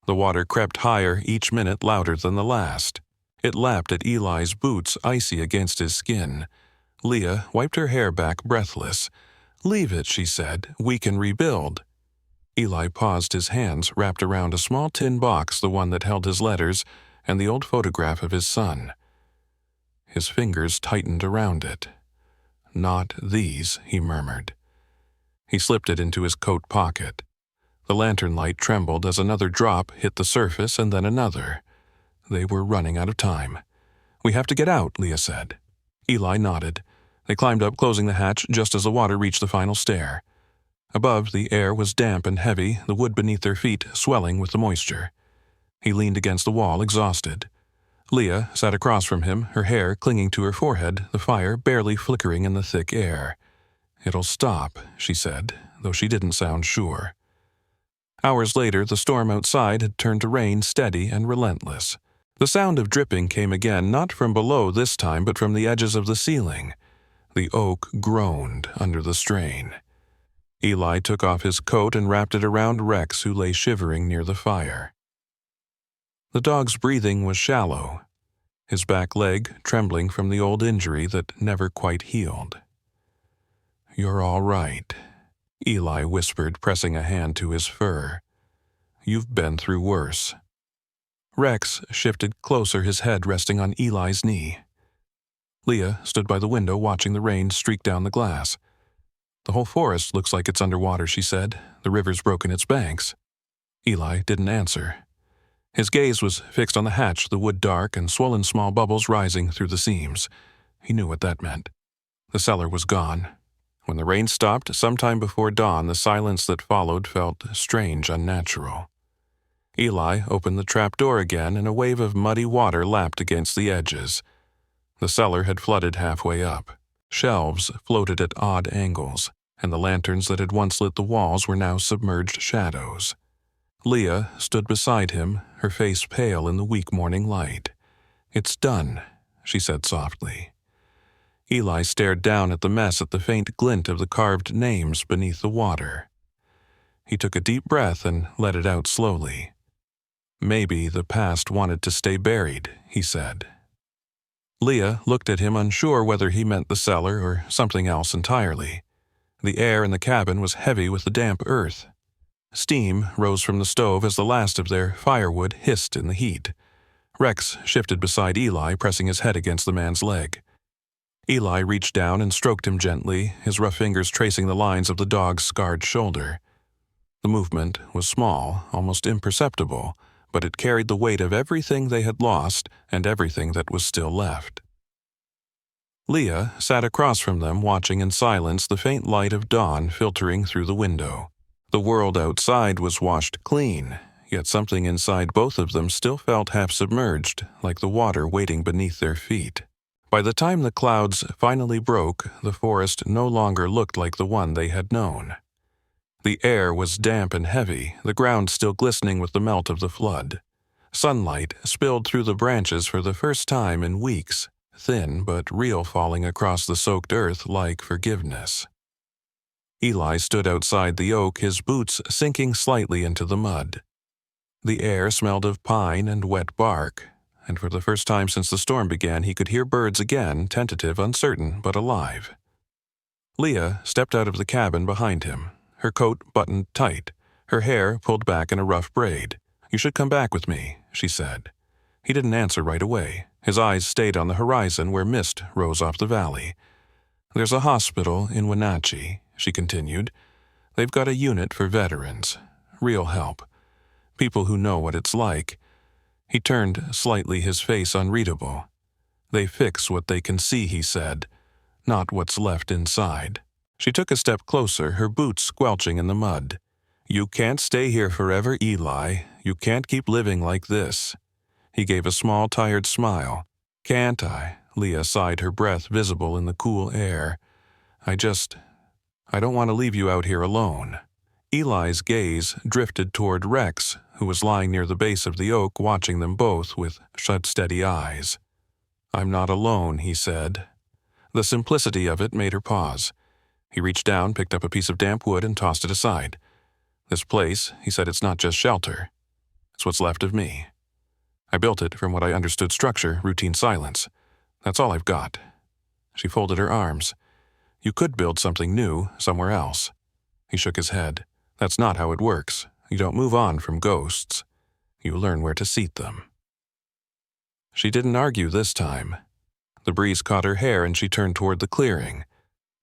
[SPEAKER 1] The water crept higher, each minute louder than the last. It lapped at Eli's boots, icy against his skin. Leah wiped her hair back, breathless. "Leave it," she said. "We can rebuild." Eli paused, his hands wrapped around a small tin box, the one that held his letters, and the old photograph of his son. His fingers tightened around it. "Not these," he murmured. He slipped it into his coat pocket. The lantern light trembled as another drop hit the surface and then another. They were running out of time. "We have to get out," Leah said. Eli nodded. They climbed up, closing the hatch just as the water reached the final stair. Above, the air was damp and heavy, the wood beneath their feet swelling with the moisture. He leaned against the wall, exhausted. Leah sat across from him, her hair clinging to her forehead, the fire barely flickering in the thick air. "It'll stop," she said, though she didn't sound sure. Hours later, the storm outside had turned to rain, steady and relentless. The sound of dripping came again, not from below this time, but from the edges of the ceiling. The oak groaned under the strain. Eli took off his coat and wrapped it around Rex, who lay shivering near the fire. The dog's breathing was shallow, his back leg trembling from the old injury that never quite healed. "You're all right," Eli whispered, pressing a hand to his fur. "You've been through worse." Rex shifted closer, his head resting on Eli's knee. Leah stood by the window watching the rain streak down the glass. "The whole forest looks like it's underwater," she said. "The river's broken its banks." Eli didn't answer. His gaze was fixed on the hatch, the wood dark and swollen small bubbles rising through the seams. He knew what that meant. The cellar was gone. When the rain stopped, sometime before dawn, the silence that followed felt strange, unnatural. Eli opened the trap door again, and a wave of muddy water lapped against the edges. The cellar had flooded halfway up. Shelves floated at odd angles, and the lanterns that had once lit the walls were now submerged shadows. Leah stood beside him, her face pale in the weak morning light. "It's done," she said softly. Eli stared down at the mess, at the faint glint of the carved names beneath the water. He took a deep breath and let it out slowly. "Maybe the past wanted to stay buried," he said. Leah looked at him, unsure whether he meant the cellar or something else entirely. The air in the cabin was heavy with the damp earth. Steam rose from the stove as the last of their firewood hissed in the heat. Rex shifted beside Eli, pressing his head against the man's leg. Eli reached down and stroked him gently, his rough fingers tracing the lines of the dog's scarred shoulder. The movement was small, almost imperceptible, but it carried the weight of everything they had lost and everything that was still left. Leah sat across from them, watching in silence the faint light of dawn filtering through the window. The world outside was washed clean, yet something inside both of them still felt half submerged, like the water waiting beneath their feet. By the time the clouds finally broke, the forest no longer looked like the one they had known. The air was damp and heavy, the ground still glistening with the melt of the flood. Sunlight spilled through the branches for the first time in weeks, thin but real, falling across the soaked earth like forgiveness. Eli stood outside the oak, his boots sinking slightly into the mud. The air smelled of pine and wet bark, and for the first time since the storm began he could hear birds again, tentative, uncertain, but alive. Leah stepped out of the cabin behind him, her coat buttoned tight, her hair pulled back in a rough braid. "You should come back with me," she said. He didn't answer right away. His eyes stayed on the horizon where mist rose off the valley. "There's a hospital in Wenatchee," she continued. "They've got a unit for veterans. Real help. People who know what it's like." He turned slightly, his face unreadable. "They fix what they can see," he said, "not what's left inside." She took a step closer, her boots squelching in the mud. "You can't stay here forever, Eli. You can't keep living like this." He gave a small, tired smile. "Can't I?" Leah sighed, her breath visible in the cool air. I don't want to leave you out here alone." Eli's gaze drifted toward Rex, who was lying near the base of the oak, watching them both with shut, steady eyes. "I'm not alone," he said. The simplicity of it made her pause. He reached down, picked up a piece of damp wood, and tossed it aside. "This place," he said, "it's not just shelter. It's what's left of me. I built it from what I understood: structure, routine, silence. That's all I've got." She folded her arms. "You could build something new somewhere else." He shook his head. "That's not how it works. You don't move on from ghosts. You learn where to seat them." She didn't argue this time. The breeze caught her hair and she turned toward the clearing.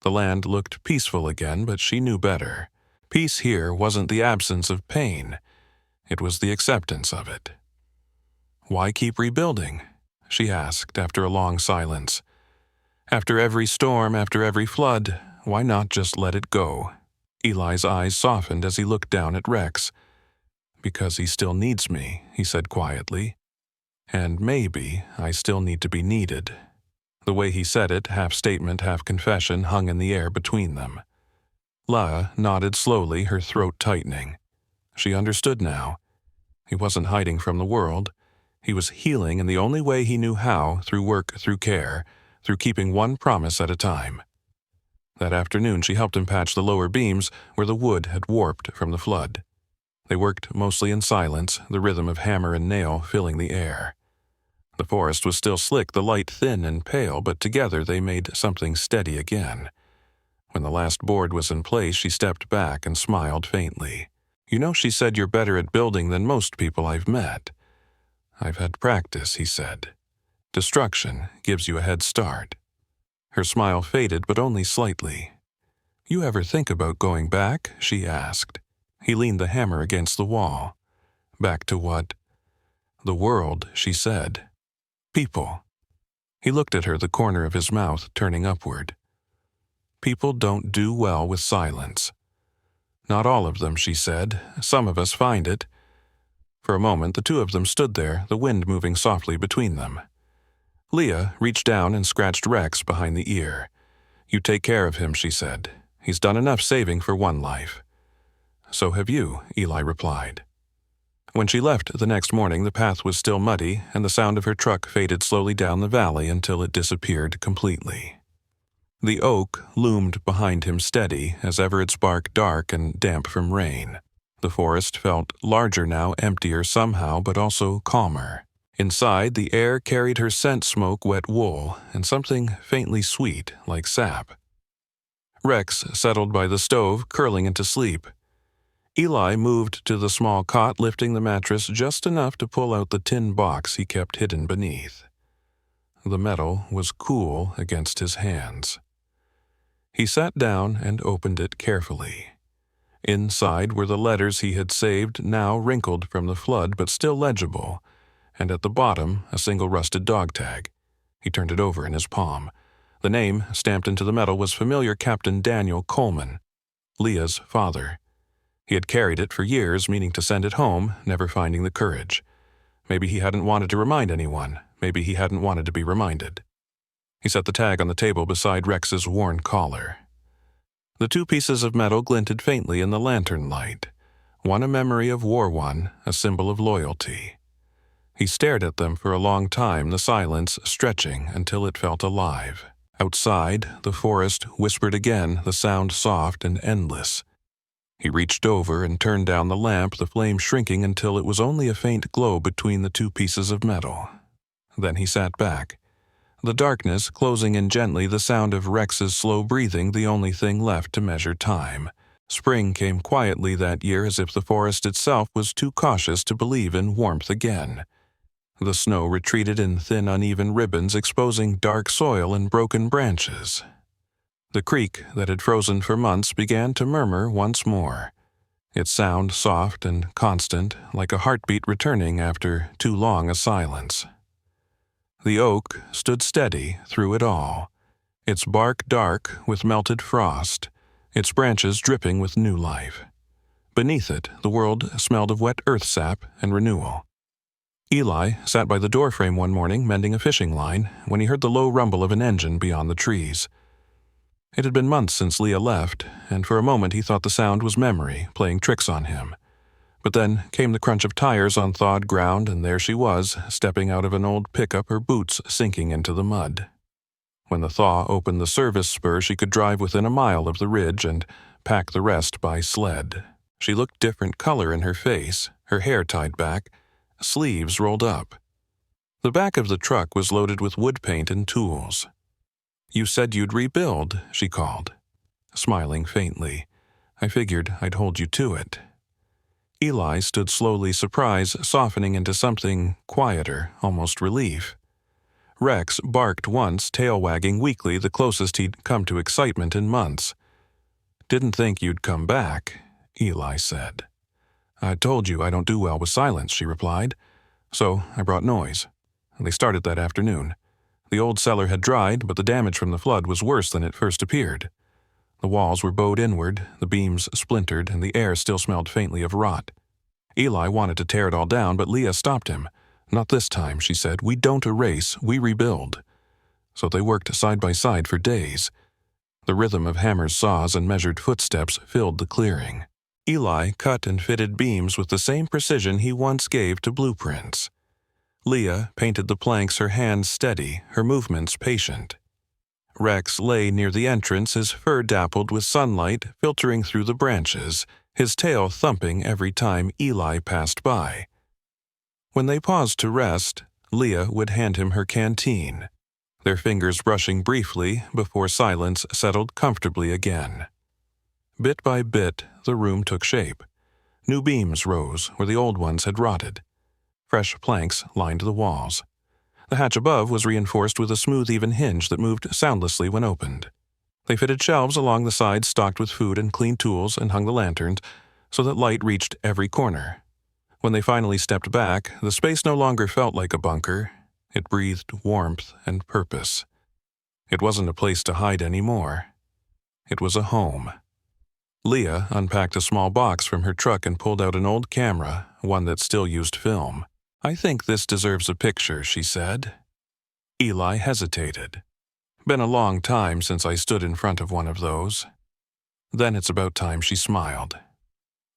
[SPEAKER 1] The land looked peaceful again, but she knew better. Peace here wasn't the absence of pain. It was the acceptance of it. "Why keep rebuilding?" she asked after a long silence. "After every storm, after every flood, why not just let it go?" Eli's eyes softened as he looked down at Rex. "Because he still needs me," he said quietly. "And maybe I still need to be needed." The way he said it, half statement, half confession, hung in the air between them. Leah nodded slowly, her throat tightening. She understood now. He wasn't hiding from the world. He was healing in the only way he knew how, through work, through care, through keeping one promise at a time. That afternoon she helped him patch the lower beams where the wood had warped from the flood. They worked mostly in silence, the rhythm of hammer and nail filling the air. The forest was still slick, the light thin and pale, but together they made something steady again. When the last board was in place, she stepped back and smiled faintly. "You know, she said, you're better at building than most people I've met." "I've had practice," he said. "Destruction gives you a head start." Her smile faded, but only slightly. "You ever think about going back?" she asked. He leaned the hammer against the wall. "Back to what?" "The world," she said. "People." He looked at her, the corner of his mouth turning upward. "People don't do well with silence." "Not all of them," she said. "Some of us find it." For a moment the two of them stood there, the wind moving softly between them. Leah reached down and scratched Rex behind the ear. "You take care of him," she said. "He's done enough saving for one life." "So have you," Eli replied. When she left the next morning, the path was still muddy, and the sound of her truck faded slowly down the valley until it disappeared completely. The oak loomed behind him, steady, as ever its bark dark and damp from rain. The forest felt larger now, emptier somehow, but also calmer. Inside, the air carried her scent, smoke, wet wool, and something faintly sweet, like sap. Rex settled by the stove, curling into sleep. Eli moved to the small cot, lifting the mattress just enough to pull out the tin box he kept hidden beneath. The metal was cool against his hands. He sat down and opened it carefully. Inside were the letters he had saved, now wrinkled from the flood but still legible, and at the bottom a single rusted dog tag. He turned it over in his palm. The name stamped into the metal was familiar: Captain Daniel Coleman, Leah's father. He had carried it for years, meaning to send it home, never finding the courage. Maybe he hadn't wanted to remind anyone. Maybe he hadn't wanted to be reminded. He set the tag on the table beside Rex's worn collar. The two pieces of metal glinted faintly in the lantern light, one a memory of War One, a symbol of loyalty. He stared at them for a long time, the silence stretching until it felt alive. Outside, the forest whispered again, the sound soft and endless. He reached over and turned down the lamp, the flame shrinking until it was only a faint glow between the two pieces of metal. Then he sat back. The darkness closing in gently, the sound of Rex's slow breathing, the only thing left to measure time. Spring came quietly that year, as if the forest itself was too cautious to believe in warmth again. The snow retreated in thin, uneven ribbons, exposing dark soil and broken branches. The creek that had frozen for months began to murmur once more, its sound soft and constant, like a heartbeat returning after too long a silence. The oak stood steady through it all, its bark dark with melted frost, its branches dripping with new life. Beneath it, the world smelled of wet earth sap and renewal. Eli sat by the doorframe one morning mending a fishing line when he heard the low rumble of an engine beyond the trees. It had been months since Leah left, and for a moment he thought the sound was memory playing tricks on him. But then came the crunch of tires on thawed ground, and there she was, stepping out of an old pickup, her boots sinking into the mud. When the thaw opened the service spur, she could drive within a mile of the ridge and pack the rest by sled. She looked different color in her face, her hair tied back, sleeves rolled up. The back of the truck was loaded with wood paint and tools. "You said you'd rebuild," she called, smiling faintly. "I figured I'd hold you to it." Eli stood slowly, surprise softening into something quieter, almost relief. Rex barked once, tail wagging weakly, the closest he'd come to excitement in months. "Didn't think you'd come back," Eli said. "I told you I don't do well with silence," she replied. "So I brought noise." They started that afternoon. The old cellar had dried, but the damage from the flood was worse than it first appeared. The walls were bowed inward, the beams splintered, and the air still smelled faintly of rot. Eli wanted to tear it all down, but Leah stopped him. "Not this time," she said. "We don't erase, we rebuild." So they worked side by side for days. The rhythm of hammers, saws, and measured footsteps filled the clearing. Eli cut and fitted beams with the same precision he once gave to blueprints. Leah painted the planks, her hands steady, her movements patient. Rex lay near the entrance, his fur dappled with sunlight filtering through the branches, his tail thumping every time Eli passed by. When they paused to rest, Leah would hand him her canteen, their fingers brushing briefly before silence settled comfortably again. Bit by bit, the room took shape. New beams rose where the old ones had rotted. Fresh planks lined the walls. The hatch above was reinforced with a smooth, even hinge that moved soundlessly when opened. They fitted shelves along the sides stocked with food and clean tools and hung the lanterns so that light reached every corner. When they finally stepped back, the space no longer felt like a bunker. It breathed warmth and purpose. It wasn't a place to hide anymore. It was a home. Leah unpacked a small box from her truck and pulled out an old camera, one that still used film. "I think this deserves a picture," she said. Eli hesitated. "Been a long time since I stood in front of one of those." Then it's about time she smiled.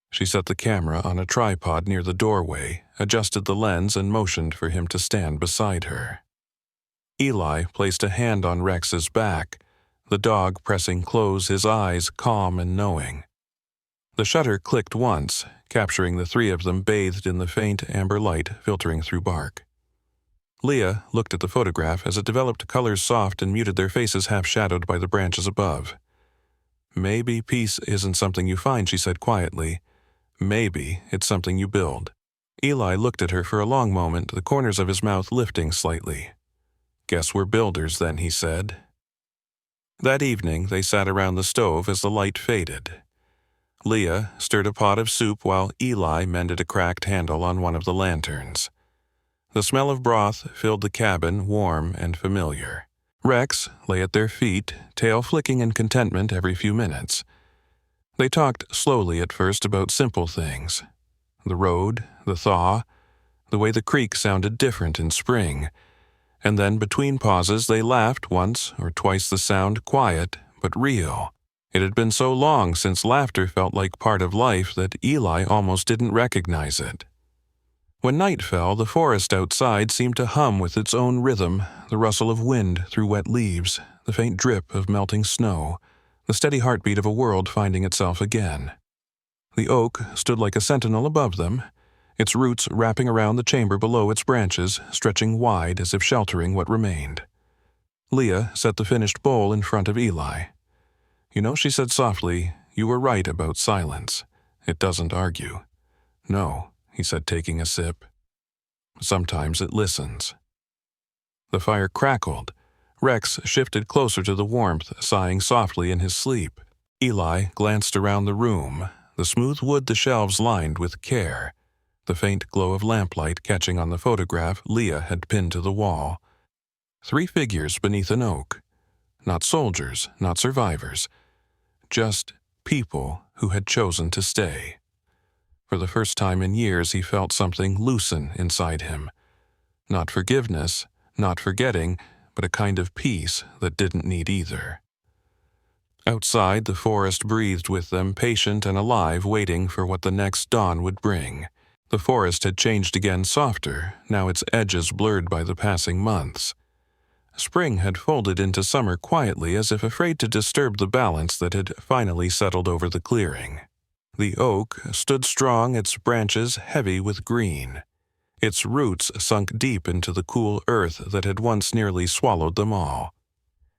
[SPEAKER 1] She set the camera on a tripod near the doorway, adjusted the lens, and motioned for him to stand beside her. Eli placed a hand on Rex's back, the dog pressing close, his eyes calm and knowing. The shutter clicked once, capturing the three of them bathed in the faint amber light filtering through bark. Leah looked at the photograph as it developed colors soft and muted, their faces half-shadowed by the branches above. "Maybe peace isn't something you find," she said quietly. "Maybe it's something you build." Eli looked at her for a long moment, the corners of his mouth lifting slightly. "Guess we're builders then," he said. That evening they sat around the stove as the light faded. Leah stirred a pot of soup while Eli mended a cracked handle on one of the lanterns. The smell of broth filled the cabin, warm and familiar. Rex lay at their feet, tail flicking in contentment every few minutes. They talked slowly at first about simple things. The road, the thaw, the way the creek sounded different in spring. And then between pauses they laughed once or twice, the sound quiet but real. It had been so long since laughter felt like part of life that Eli almost didn't recognize it. When night fell, the forest outside seemed to hum with its own rhythm, the rustle of wind through wet leaves, the faint drip of melting snow, the steady heartbeat of a world finding itself again. The oak stood like a sentinel above them, its roots wrapping around the chamber below its branches, stretching wide as if sheltering what remained. Leah set the finished bowl in front of Eli. "You know," she said softly, "you were right about silence. It doesn't argue." "No," he said, taking a sip. "Sometimes it listens." The fire crackled. Rex shifted closer to the warmth, sighing softly in his sleep. Eli glanced around the room, the smooth wood the shelves lined with care, the faint glow of lamplight catching on the photograph Leah had pinned to the wall. 3 figures beneath an oak. Not soldiers, not survivors. Just people who had chosen to stay. For the first time in years, he felt something loosen inside him. Not forgiveness, not forgetting, but a kind of peace that didn't need either. Outside, the forest breathed with them, patient and alive, waiting for what the next dawn would bring. The forest had changed again, softer, now its edges blurred by the passing months. Spring had folded into summer quietly, as if afraid to disturb the balance that had finally settled over the clearing. The oak stood strong, its branches heavy with green. Its roots sunk deep into the cool earth that had once nearly swallowed them all.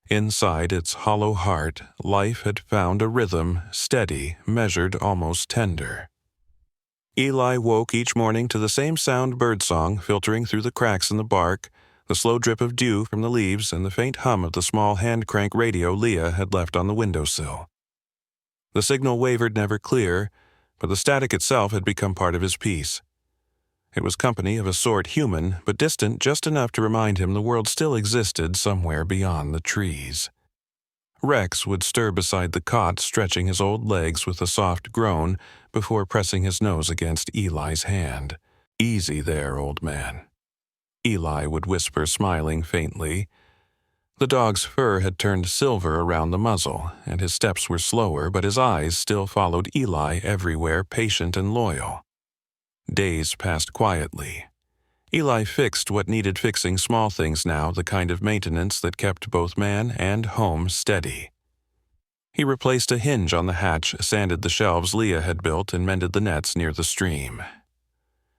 [SPEAKER 1] Inside its hollow heart, life had found a rhythm, steady, measured, almost tender. Eli woke each morning to the same sound birdsong filtering through the cracks in the bark, the slow drip of dew from the leaves, and the faint hum of the small hand-crank radio Leah had left on the windowsill. The signal wavered, never clear, but the static itself had become part of his peace. It was company of a sort human, but distant just enough to remind him the world still existed somewhere beyond the trees. Rex would stir beside the cot, stretching his old legs with a soft groan before pressing his nose against Eli's hand. "Easy there, old man." Eli would whisper, smiling faintly. The dog's fur had turned silver around the muzzle, and his steps were slower, but his eyes still followed Eli everywhere, patient and loyal. Days passed quietly. Eli fixed what needed fixing, small things now, the kind of maintenance that kept both man and home steady. He replaced a hinge on the hatch, sanded the shelves Leah had built, and mended the nets near the stream.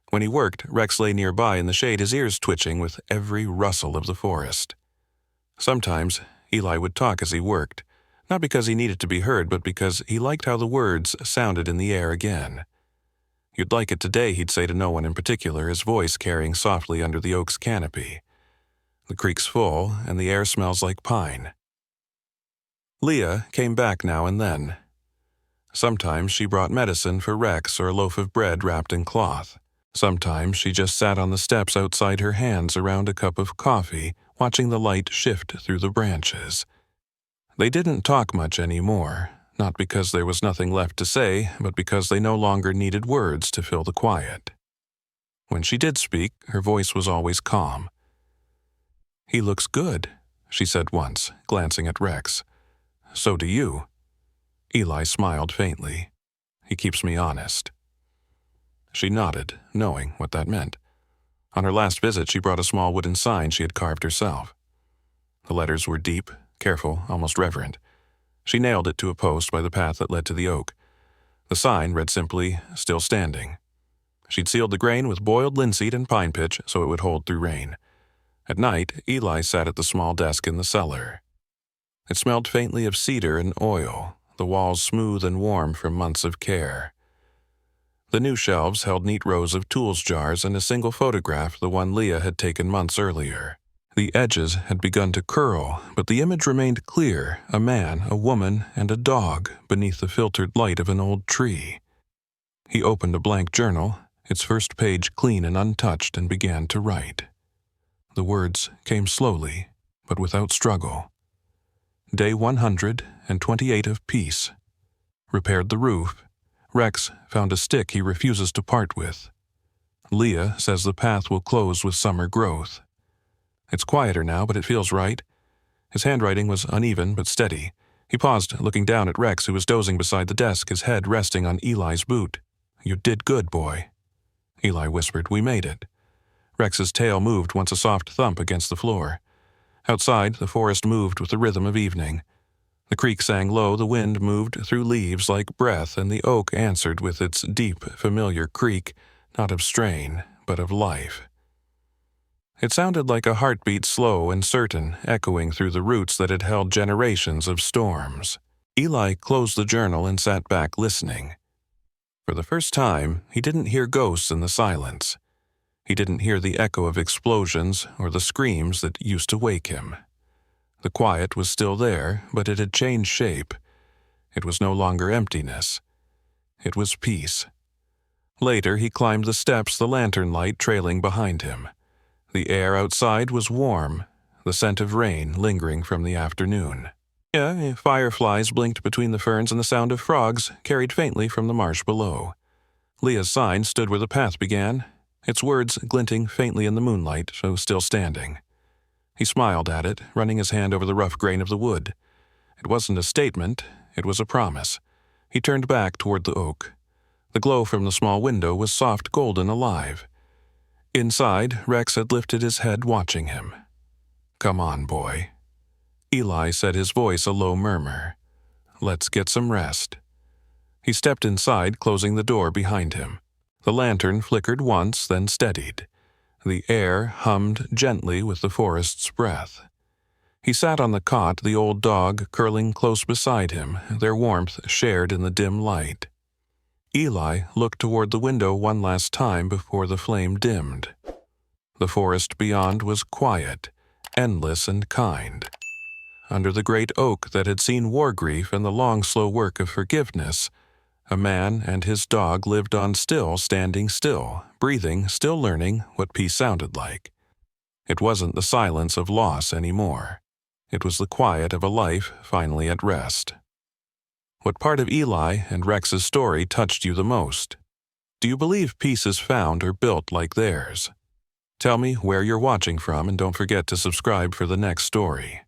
[SPEAKER 1] When he worked, Rex lay nearby in the shade, his ears twitching with every rustle of the forest. Sometimes Eli would talk as he worked, not because he needed to be heard, but because he liked how the words sounded in the air again. "You'd like it today," he'd say to no one in particular, his voice carrying softly under the oak's canopy. "The creek's full, and the air smells like pine." Leah came back now and then. Sometimes she brought medicine for Rex or a loaf of bread wrapped in cloth. Sometimes she just sat on the steps outside, her hands around a cup of coffee, watching the light shift through the branches. They didn't talk much anymore, not because there was nothing left to say, but because they no longer needed words to fill the quiet. When she did speak, her voice was always calm. "He looks good," she said once, glancing at Rex. "So do you." Eli smiled faintly. "He keeps me honest." She nodded, knowing what that meant. On her last visit, she brought a small wooden sign she had carved herself. The letters were deep, careful, almost reverent. She nailed it to a post by the path that led to the oak. The sign read simply, "Still standing." She'd sealed the grain with boiled linseed and pine pitch so it would hold through rain. At night, Eli sat at the small desk in the cellar. It smelled faintly of cedar and oil, the walls smooth and warm from months of care. The new shelves held neat rows of tools jars and a single photograph, the one Leah had taken months earlier. The edges had begun to curl, but the image remained clear, a man, a woman, and a dog beneath the filtered light of an old tree. He opened a blank journal, its first page clean and untouched, and began to write. The words came slowly, but without struggle. Day 128 of peace. Repaired the roof. Rex found a stick he refuses to part with. Leah says the path will close with summer growth. It's quieter now, but it feels right. His handwriting was uneven but steady. He paused, looking down at Rex, who was dozing beside the desk, his head resting on Eli's boot. "You did good, boy." Eli whispered, "We made it." Rex's tail moved once a soft thump against the floor. Outside, the forest moved with the rhythm of evening. The creek sang low, the wind moved through leaves like breath, and the oak answered with its deep, familiar creak, not of strain, but of life. It sounded like a heartbeat, slow and certain, echoing through the roots that had held generations of storms. Eli closed the journal and sat back listening. For the first time, he didn't hear ghosts in the silence. He didn't hear the echo of explosions or the screams that used to wake him. The quiet was still there, but it had changed shape. It was no longer emptiness. It was peace. Later, he climbed the steps, the lantern light trailing behind him. The air outside was warm, the scent of rain lingering from the afternoon. Fireflies blinked between the ferns, and the sound of frogs carried faintly from the marsh below. Leah's sign stood where the path began, its words glinting faintly in the moonlight, so still standing. He smiled at it, running his hand over the rough grain of the wood. It wasn't a statement, it was a promise. He turned back toward the oak. The glow from the small window was soft golden alive. Inside, Rex had lifted his head, watching him. "Come on, boy." Eli said, his voice a low murmur. "Let's get some rest." He stepped inside, closing the door behind him. The lantern flickered once, then steadied. The air hummed gently with the forest's breath. He sat on the cot, the old dog curling close beside him, their warmth shared in the dim light. Eli looked toward the window one last time before the flame dimmed. The forest beyond was quiet, endless and kind. Under the great oak that had seen war grief and the long, slow work of forgiveness, a man and his dog lived on, still standing still, breathing, still learning what peace sounded like. It wasn't the silence of loss anymore. It was the quiet of a life finally at rest. What part of Eli and Rex's story touched you the most? Do you believe peace is found or built like theirs? Tell me where you're watching from, and don't forget to subscribe for the next story.